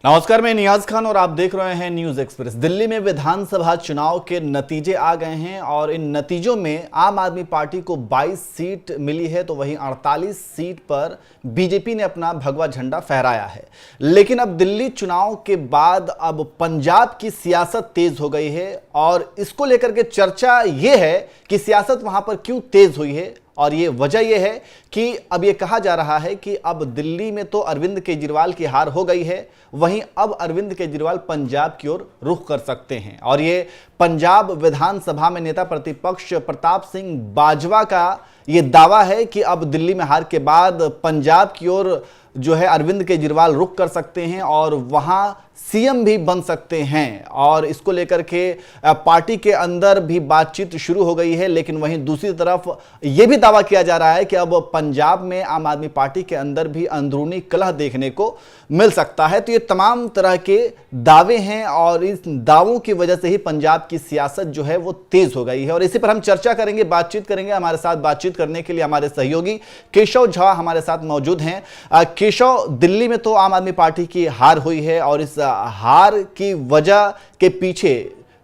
नमस्कार, मैं नियाज खान और आप देख रहे हैं न्यूज एक्सप्रेस। दिल्ली में विधानसभा चुनाव के नतीजे आ गए हैं और इन नतीजों में आम आदमी पार्टी को 22 सीट मिली है, तो वहीं 48 सीट पर बीजेपी ने अपना भगवा झंडा फहराया है। लेकिन अब दिल्ली चुनाव के बाद अब पंजाब की सियासत तेज हो गई है और इसको लेकर के चर्चा ये है कि सियासत वहां पर क्यों तेज हुई है। और ये वजह यह है कि अब ये कहा जा रहा है कि अब दिल्ली में तो अरविंद केजरीवाल की हार हो गई है, वहीं अब अरविंद केजरीवाल पंजाब की ओर रुख कर सकते हैं। और ये पंजाब विधानसभा में नेता प्रतिपक्ष प्रताप सिंह बाजवा का ये दावा है कि अब दिल्ली में हार के बाद पंजाब की ओर जो है अरविंद केजरीवाल रुख कर सकते हैं और वहां सीएम भी बन सकते हैं। और इसको लेकर के पार्टी के अंदर भी बातचीत शुरू हो गई है। लेकिन वहीं दूसरी तरफ यह भी दावा किया जा रहा है कि अब पंजाब में आम आदमी पार्टी के अंदर भी अंदरूनी कलह देखने को मिल सकता है। तो ये तमाम तरह के दावे हैं और इस दावों की वजह से ही पंजाब की सियासत जो है वो तेज हो गई है। और इसी पर हम चर्चा करेंगे, बातचीत करेंगे। हमारे साथ बातचीत करने के लिए हमारे सहयोगी केशव झा हमारे साथ मौजूद हैं। केशव, दिल्ली में तो आम आदमी पार्टी की हार हुई है और इस हार की वजह के पीछे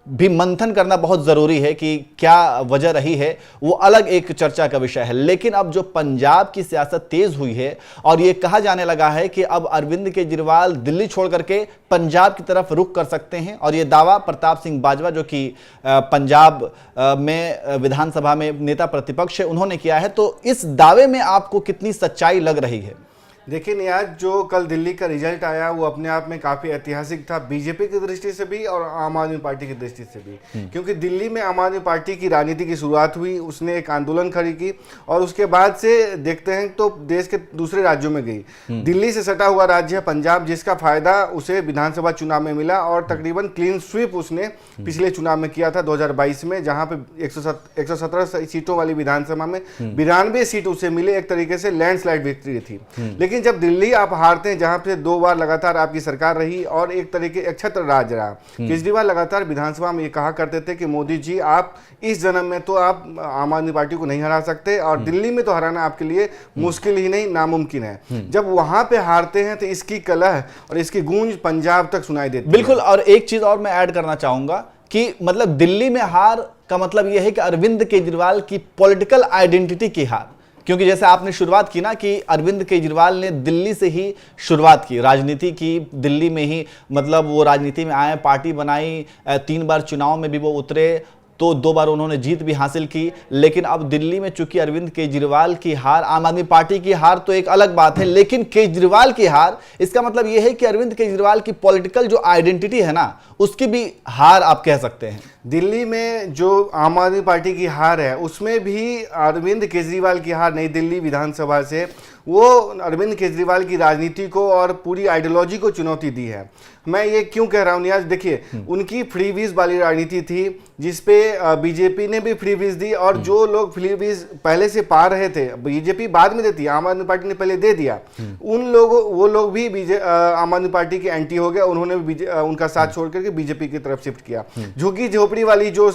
भी मंथन करना बहुत जरूरी है कि क्या वजह रही है, वो अलग एक चर्चा का विषय है। लेकिन अब जो पंजाब की सियासत तेज हुई है और ये कहा जाने लगा है कि अब अरविंद केजरीवाल दिल्ली छोड़ करके पंजाब की तरफ रुख कर सकते हैं। और ये दावा प्रताप सिंह बाजवा, जो कि पंजाब में विधानसभा में नेता प्रतिपक्ष है, उन्होंने किया है। तो इस दावे में आपको कितनी सच्चाई लग रही है? देखिए नियाज, जो कल दिल्ली का रिजल्ट आया वो अपने आप में काफ़ी ऐतिहासिक था, बीजेपी की दृष्टि से भी और आम आदमी पार्टी की दृष्टि से भी। क्योंकि दिल्ली में आम आदमी पार्टी की राजनीति की शुरुआत हुई, उसने एक आंदोलन खड़ी की और उसके बाद से देखते हैं तो देश के दूसरे राज्यों में गई। दिल्ली से सटा हुआ राज्य है पंजाब, जिसका फायदा उसे विधानसभा चुनाव में मिला और तकरीबन क्लीन स्वीप उसने पिछले चुनाव में किया था 2022 में, जहाँ पे 117 सीटों वाली विधानसभा में 92 सीट उसे मिले। एक तरीके से लैंडस्लाइड विक्ट्री थी। लेकिन जब दिल्ली आप हारते हैं, जहां पे 2 बार लगातार आपकी सरकार रही और एक तरीके एक छत्र राज रहा, केजरीवाल लगातार विधानसभा में ये कहा करते थे कि मोदी जी, आप इस जन्म में तो आप आम आदमी पार्टी को नहीं हरा सकते और दिल्ली में तो हराना आपके लिए मुश्किल ही नहीं नामुमकिन है। जब वहां पे हारते हैं तो इसकी कलह और इसकी गूंज पंजाब तक सुनाई देती है। बिल्कुल। और एक चीज और मैं ऐड करना चाहूंगा कि मतलब दिल्ली में हार का मतलब यह है कि अरविंद केजरीवाल की पॉलिटिकल आइडेंटिटी की हार। क्योंकि जैसे आपने शुरुआत की ना कि अरविंद केजरीवाल ने दिल्ली से ही शुरुआत की, राजनीति की दिल्ली में ही, मतलब वो राजनीति में आए, पार्टी बनाई, 3 बार चुनाव में भी वो उतरे, तो 2 बार उन्होंने जीत भी हासिल की। लेकिन अब दिल्ली में चूंकि अरविंद केजरीवाल की हार, आम आदमी पार्टी की हार तो एक अलग बात है, लेकिन केजरीवाल की हार, इसका मतलब यह है कि अरविंद केजरीवाल की पॉलिटिकल जो आइडेंटिटी है ना, उसकी भी हार आप कह सकते हैं। दिल्ली में जो आम आदमी पार्टी की हार है उसमें भी अरविंद केजरीवाल की हार नहीं, दिल्ली विधानसभा से वो अरविंद केजरीवाल की राजनीति को और पूरी आइडियोलॉजी को चुनौती दी है। मैं ये क्यों कह रहा हूँ नियाज, देखिए उनकी फ्री वीज वाली राजनीति थी, जिसपे बीजेपी ने भी फ्री वीज दी और जो लोग फ्री वीज पहले से पा रहे थे, बीजेपी बाद में देती, आम आदमी पार्टी ने पहले दे दिया, वो लोग भी आम आदमी पार्टी के एंटी हो गए। उन्होंने उनका साथ छोड़ करके बीजेपी की तरफ शिफ्ट किया। झुग्गी झोपड़ी वाली जो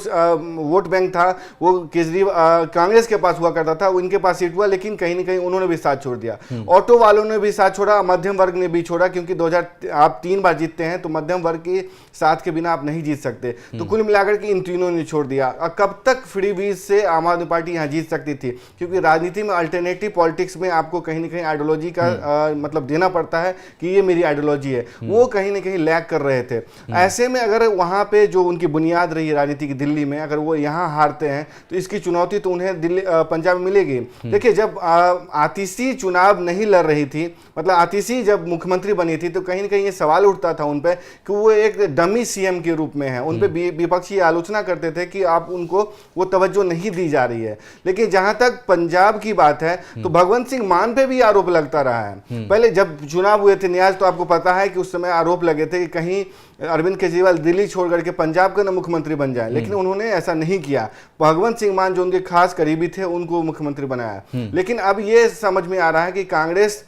वोट बैंक था वो केजरीवाल कांग्रेस के पास हुआ करता था, उनके पास सीट हुआ, लेकिन कहीं ना कहीं उन्होंने भी साथ छोड़ दिया। ऑटो वालों ने भी साथ छोड़ा, मध्यम वर्ग ने भी छोड़ा, क्योंकि 2000 आप 3 बार जीतते हैं तो मध्यम वर्ग के साथ के बिना आप नहीं जीत सकते। तो कुल मिलाकर के इन तीनों ने छोड़ दिया। कब तक फ्री वीज से आम आदमी पार्टी यहां जीत सकती थी? क्योंकि राजनीति में अल्टरनेटिव पॉलिटिक्स में आपको कहीं ना कहीं आइडियोलॉजी का मतलब देना पड़ता है कि ये मेरी आइडियोलॉजी है, वो कहीं ना कहीं लैग कर रहे थे। ऐसे में अगर वहां पे जो उनकी बुनियाद रही राजनीति की दिल्ली में, अगर वो यहाँ हारते हैं तो इसकी चुनौती तो उन्हें दिल्ली पंजाब में मिलेगी। देखिए, जब आतिशी चुनाव नहीं लड़ रही थी, मतलब आतिशी जब मुख्यमंत्री बनी थी, तो कहीं ना कहीं ये सवाल उठता था उन पे कि वो एक डमी सीएम के रूप में है। उन पे विपक्षी आलोचना करते थे कि आप उनको वो तवज्जो नहीं दी जा रही है। लेकिन जहां तक पंजाब की बात है तो भगवंत सिंह मान पे भी आरोप लगता रहा है। पहले जब चुनाव हुए थे न्याज, तो आपको पता है कि उस समय आरोप लगे थे कि कहीं अरविंद केजरीवाल दिल्ली छोड़ करके पंजाब का न मुख्यमंत्री बन जाए, लेकिन उन्होंने ऐसा नहीं किया। भगवंत सिंह मान जो उनके खास करीबी थे उनको मुख्यमंत्री बनाया। लेकिन अब ये समझ में आ रहा है कि कांग्रेस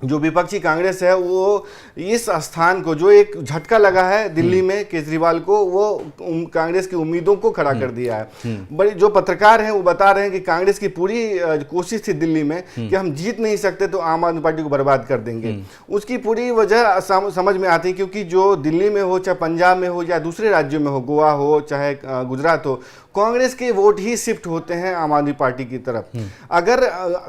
जो विपक्षी कांग्रेस है वो इस स्थान को, जो एक झटका लगा है दिल्ली में केजरीवाल को, वो कांग्रेस की उम्मीदों को खड़ा कर दिया है। बड़े जो पत्रकार हैं वो बता रहे हैं कि कांग्रेस की पूरी कोशिश थी दिल्ली में कि हम जीत नहीं सकते तो आम आदमी पार्टी को बर्बाद कर देंगे। उसकी पूरी वजह समझ में आती है, क्योंकि जो दिल्ली में हो, चाहे पंजाब में हो या दूसरे राज्यों में हो, गोवा हो चाहे गुजरात हो, कांग्रेस के वोट ही शिफ्ट होते हैं आम आदमी पार्टी की तरफ। अगर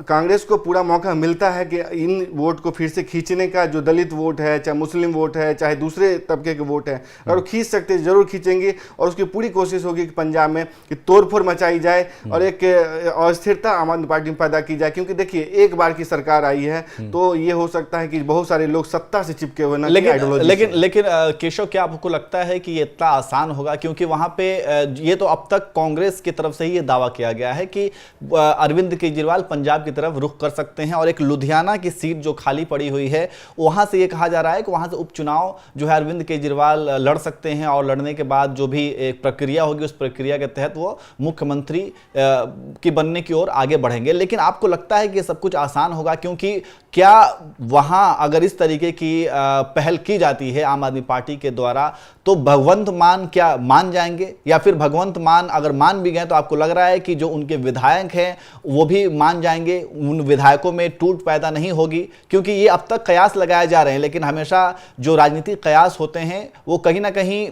कांग्रेस को पूरा मौका मिलता है कि इन वोट को फिर से खींचने का, जो दलित वोट है, चाहे मुस्लिम वोट है, चाहे दूसरे तबके के वोट है, अगर वो खींच सकते हैं जरूर खींचेंगे। और उसकी पूरी कोशिश होगी कि पंजाब में कि तोड़फोड़ मचाई जाए और एक अस्थिरता आम आदमी पार्टी में पैदा की जाए। क्योंकि देखिए, एक बार की सरकार आई है तो ये हो सकता है कि बहुत सारे लोग सत्ता से चिपके हुए ना, लेकिन केशव, क्या आपको लगता है कि ये इतना आसान होगा? क्योंकि वहां पे ये तो अब तक कांग्रेस की तरफ से ही ये दावा किया गया है कि अरविंद केजरीवाल पंजाब की तरफ रुख कर सकते हैं, और एक लुधियाना की सीट जो खाली पड़ी हुई है वहां से ये कहा जा रहा है कि वहां से उपचुनाव जो है अरविंद केजरीवाल लड़ सकते हैं, और लड़ने के बाद जो भी एक प्रक्रिया होगी उस प्रक्रिया के तहत वो मुख्यमंत्री की बनने की ओर आगे बढ़ेंगे। लेकिन आपको लगता है कि ये सब कुछ आसान होगा? क्योंकि क्या वहां अगर इस तरीके की पहल की जाती है आम आदमी पार्टी के द्वारा, तो भगवंत मान क्या मान जाएंगे? या फिर भगवंत मान अगर मान भी गए तो आपको लग रहा है कि जो उनके विधायक हैं वो भी मान जाएंगे, उन विधायकों में टूट पैदा नहीं होगी? क्योंकि ये अब तक कयास लगाए जा रहे हैं, लेकिन हमेशा जो राजनीतिक कयास होते हैं वो कहीं ना कहीं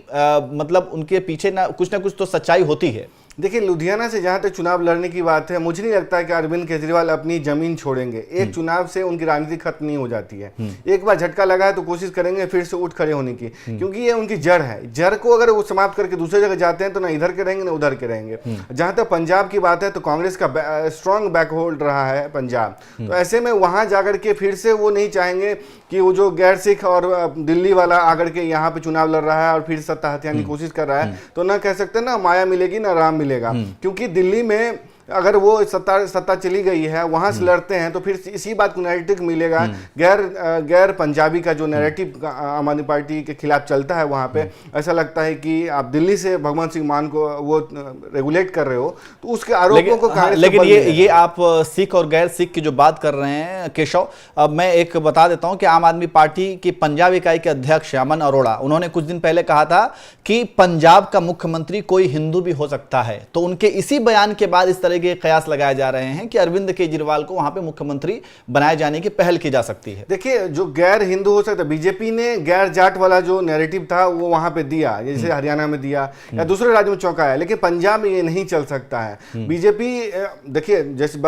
मतलब उनके पीछे ना कुछ तो सच्चाई होती है। देखिए, लुधियाना से जहां तक चुनाव लड़ने की बात है, मुझे नहीं लगता है कि अरविंद केजरीवाल अपनी जमीन छोड़ेंगे। एक चुनाव से उनकी राजनीति खत्म नहीं हो जाती है। एक बार झटका लगा है तो कोशिश करेंगे फिर से उठ खड़े होने की, क्योंकि ये उनकी जड़ है। जड़ को अगर वो समाप्त करके दूसरी जगह जाते हैं तो ना इधर के रहेंगे ना उधर के रहेंगे। जहां तक पंजाब की बात है तो कांग्रेस का स्ट्रॉन्ग बैक होल्ड रहा है पंजाब, तो ऐसे में वहां जाकर के फिर से वो नहीं चाहेंगे कि वो जो गैर सिख और दिल्ली वाला आकर के यहाँ पे चुनाव लड़ रहा है और फिर सत्ता हथियाने की कोशिश कर रहा है, तो ना कह सकते ना माया मिलेगी ना राम मिलेगा। क्योंकि दिल्ली में अगर वो सत्ता चली गई है, वहां से लड़ते हैं तो फिर इसी बात को नैरेटिव मिलेगा। गैर पंजाबी का जो नैरेटिव आम आदमी पार्टी के खिलाफ चलता है वहां पे, ऐसा लगता है कि आप दिल्ली से भगवंत सिंह मान को वो रेगुलेट कर रहे हो, तो उसके आरोपों को लेकिन ये आप सिख और गैर सिख की जो बात कर रहे हैं केशव, अब मैं एक बता देता हूं कि आम आदमी पार्टी की पंजाब इकाई के अध्यक्ष अमन अरोड़ा, उन्होंने कुछ दिन पहले कहा था कि पंजाब का मुख्यमंत्री कोई हिंदू भी हो सकता है। तो उनके इसी बयान के बाद इस तरह के कयास लगाए जा रहे हैं कि अरविंद केजरीवाल को वहां पे मुख्यमंत्री बनाए जाने की पहल की जा सकती है। देखिए, जो गैर हिंदू हो सकता है, बीजेपी ने गैर जाट वाला जो नैरेटिव था वो वहां पे दिया, जैसे हरियाणा में दिया या दूसरे राज्यों में चौंकाया, लेकिन पंजाब में ये नहीं चल सकता है। बीजेपी देखिए, जैसे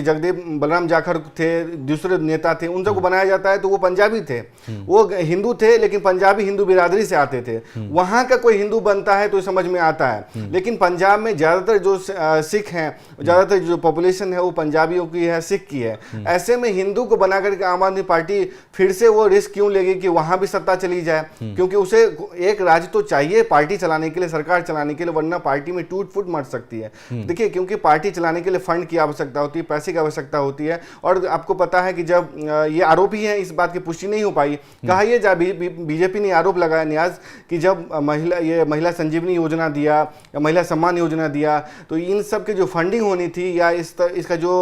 जगदेव बलराम जाखड़ थे, दूसरे नेता थे, उन सबको बनाया जाता है तो वो पंजाबी थे, वो हिंदू थे लेकिन पंजाबी हिंदू बिरादरी से आते थे। वहां का कोई हिंदू बनता है तो समझ में आता है, लेकिन पंजाब में ज्यादातर जो सिख हैं, ज्यादातर जो पॉपुलेशन है वो पंजाबियों की है, सिख की है। ऐसे में हिंदू को बना करके आम आदमी पार्टी फिर से वो रिस्क क्यों लेगी कि वहां भी सत्ता चली जाए? क्योंकि उसे एक राज्य तो चाहिए पार्टी चलाने के लिए, सरकार चलाने के लिए, वरना पार्टी में टूट फूट मच सकती है। देखिए, क्योंकि पार्टी चलाने के लिए फंड की आवश्यकता होती है, पैसे की आवश्यकता होती है। और आपको पता है कि जब ये आरोपी है, इस बात की पुष्टि नहीं हो पाई, कहा यह बीजेपी ने आरोप लगाया न्याज कि जब महिला संजीवनी योजना दिया या महिला सम्मान योजना दिया, तो इन सब के जो फंडिंग होनी थी या इसका जो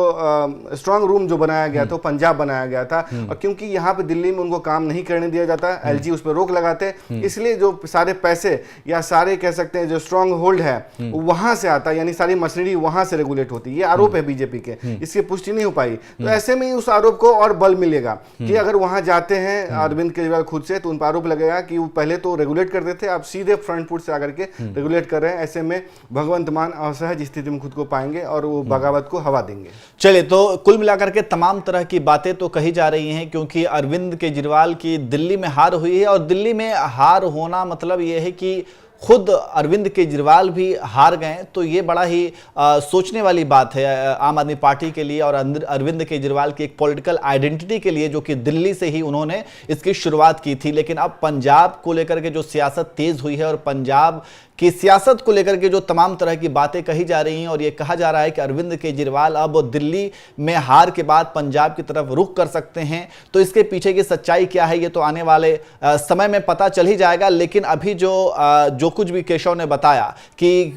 स्ट्रांग रूम जो बनाया गया था पंजाब बनाया गया था, और क्योंकि यहाँ पे दिल्ली में उनको काम नहीं करने दिया जाता, एलजी उस पर रोक लगाते, इसलिए जो सारे पैसे या सारे कह सकते हैं जो स्ट्रांग होल्ड है वहां से आता, यानी सारी मशीनरी वहां से रेगुलेट होती है। ये आरोप है बीजेपी के, इसकी पुष्टि नहीं हो पाई। तो ऐसे में उस आरोप को और बल मिलेगा कि अगर वहां जाते हैं अरविंद केजरीवाल खुद से, तो उन पर आरोप लगेगा कि वो पहले तो रेगुलेट करते थे, अब सीधे फ्रंट फुट से आकर के रेगुलेट कर रहे हैं। ऐसे में भगवंत मान असहज स्थिति में खुद को पाएंगे और वो बगावत को हवा देंगे। चलिए, तो कुल मिलाकर के तमाम तरह की बातें तो कही जा रही हैं, क्योंकि अरविंद केजरीवाल की दिल्ली में हार हुई है, और दिल्ली में हार होना मतलब यह है कि खुद अरविंद केजरीवाल भी हार गए। तो ये बड़ा ही सोचने वाली बात है आम आदमी पार्टी के लिए और अरविंद केजरीवाल की एक पॉलिटिकल आइडेंटिटी के लिए, जो कि दिल्ली से ही उन्होंने इसकी शुरुआत की थी। लेकिन अब पंजाब को लेकर के जो सियासत तेज हुई है और पंजाब कि सियासत को लेकर के जो तमाम तरह की बातें कही जा रही हैं और ये कहा जा रहा है कि अरविंद केजरीवाल अब दिल्ली में हार के बाद पंजाब की तरफ रुख कर सकते हैं, तो इसके पीछे की सच्चाई क्या है ये तो आने वाले समय में पता चल ही जाएगा। लेकिन अभी जो कुछ भी केशव ने बताया कि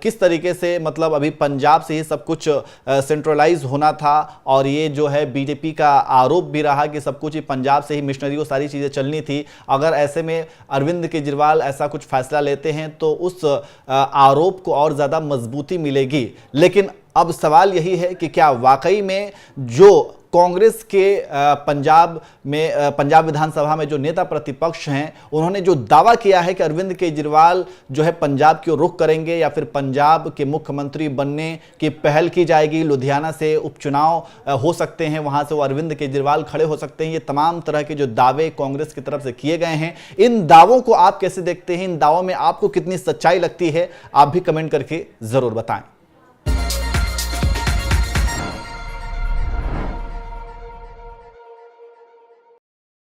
किस तरीके से मतलब अभी पंजाब से ही सब कुछ सेंट्रलाइज होना था, और ये जो है बीजेपी का आरोप भी रहा कि सब कुछ ही पंजाब से ही मिशनरी वो सारी चीज़ें चलनी थी। अगर ऐसे में अरविंद केजरीवाल ऐसा कुछ फैसला लेते हैं तो उस आरोप को और ज़्यादा मजबूती मिलेगी। लेकिन अब सवाल यही है कि क्या वाकई में जो कांग्रेस के पंजाब विधानसभा में जो नेता प्रतिपक्ष हैं उन्होंने जो दावा किया है कि अरविंद केजरीवाल जो है पंजाब की ओर रुख करेंगे या फिर पंजाब के मुख्यमंत्री बनने की पहल की जाएगी, लुधियाना से उपचुनाव हो सकते हैं, वहां से वो अरविंद केजरीवाल खड़े हो सकते हैं, ये तमाम तरह के जो दावे कांग्रेस की तरफ से किए गए हैं, इन दावों को आप कैसे देखते हैं? इन दावों में आपको कितनी सच्चाई लगती है? आप भी कमेंट करके जरूर बताएं।